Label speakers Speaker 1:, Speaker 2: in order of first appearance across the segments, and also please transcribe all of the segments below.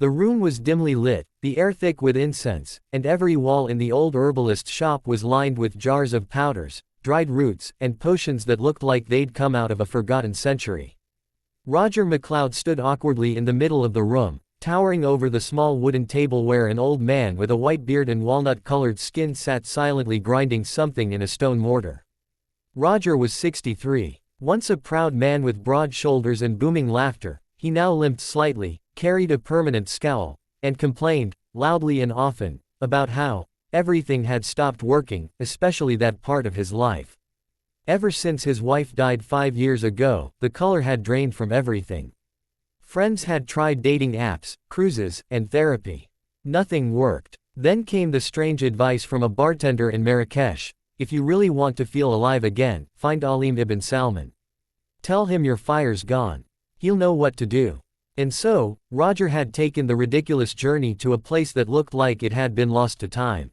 Speaker 1: The room was dimly lit, the air thick with incense, and every wall in the old herbalist shop was lined with jars of powders, dried roots, and potions that looked like they'd come out of a forgotten century. Roger MacLeod stood awkwardly in the middle of the room, towering over the small wooden table where an old man with a white beard and walnut-colored skin sat silently grinding something in a stone mortar. Roger was 63. Once a proud man with broad shoulders and booming laughter, he now limped slightly, carried a permanent scowl, and complained, loudly and often, about how everything had stopped working, especially that part of his life. Ever since his wife died 5 years ago, the color had drained from everything. Friends had tried dating apps, cruises, and therapy. Nothing worked. Then came the strange advice from a bartender in Marrakesh: if you really want to feel alive again, find Alim ibn Salman. Tell him your fire's gone. He'll know what to do. And so, Roger had taken the ridiculous journey to a place that looked like it had been lost to time.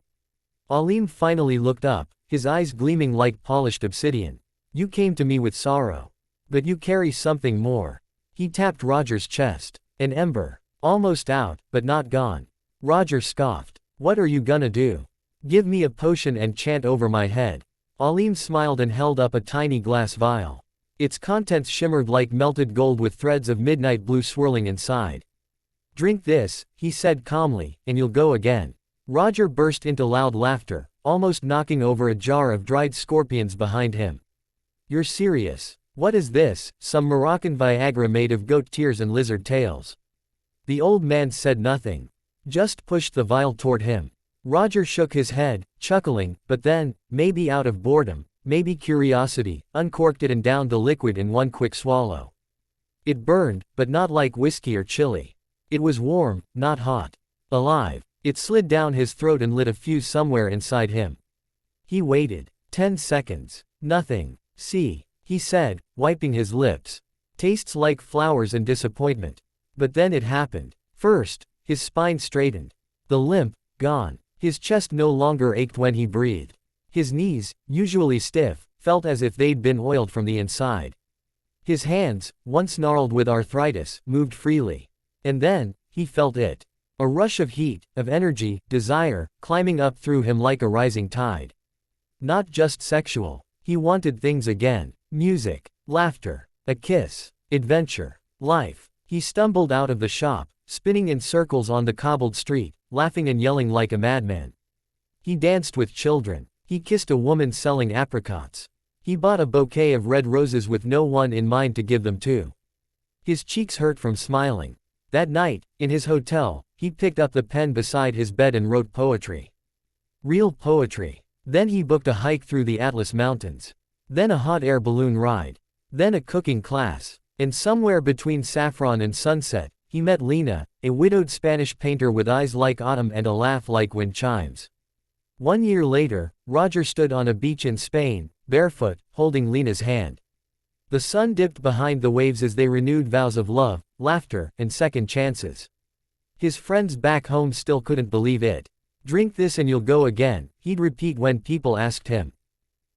Speaker 1: Alim finally looked up, his eyes gleaming like polished obsidian. You came to me with sorrow. But you carry something more. He tapped Roger's chest. An ember. Almost out, but not gone. Roger scoffed. What are you gonna do? Give me a potion and chant over my head. Alim smiled and held up a tiny glass vial. Its contents shimmered like melted gold with threads of midnight blue swirling inside. Drink this, he said calmly, and you'll go again. Roger burst into loud laughter, almost knocking over a jar of dried scorpions behind him. You're serious? What is this? Some Moroccan Viagra made of goat tears and lizard tails. The old man said nothing. Just pushed the vial toward him. Roger shook his head, chuckling, but then, maybe out of boredom, maybe curiosity, uncorked it and downed the liquid in one quick swallow. It burned, but not like whiskey or chili. It was warm, not hot. Alive. It slid down his throat and lit a fuse somewhere inside him. He waited. 10 seconds. Nothing. See, he said, wiping his lips. Tastes like flowers and disappointment. But then it happened. First, his spine straightened. The limp, gone. His chest no longer ached when he breathed. His knees, usually stiff, felt as if they'd been oiled from the inside. His hands, once gnarled with arthritis, moved freely. And then, he felt it. A rush of heat, of energy, desire, climbing up through him like a rising tide. Not just sexual. He wanted things again. Music, laughter, a kiss, adventure, life. He stumbled out of the shop, spinning in circles on the cobbled street, laughing and yelling like a madman. He danced with children. He kissed a woman selling apricots. He bought a bouquet of red roses with no one in mind to give them to. His cheeks hurt from smiling. That night, in his hotel, he picked up the pen beside his bed and wrote poetry. Real poetry. Then he booked a hike through the Atlas Mountains. Then a hot air balloon ride. Then a cooking class. And somewhere between saffron and sunset, he met Lena, a widowed Spanish painter with eyes like autumn and a laugh like wind chimes. 1 year later, Roger stood on a beach in Spain, barefoot, holding Lena's hand. The sun dipped behind the waves as they renewed vows of love, laughter, and second chances. His friends back home still couldn't believe it. Drink this and you'll go again, he'd repeat when people asked him.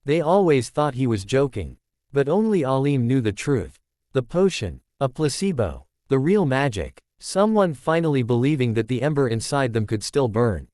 Speaker 1: They always thought he was joking. But only Alim knew the truth. The potion, a placebo, the real magic, someone finally believing that the ember inside them could still burn.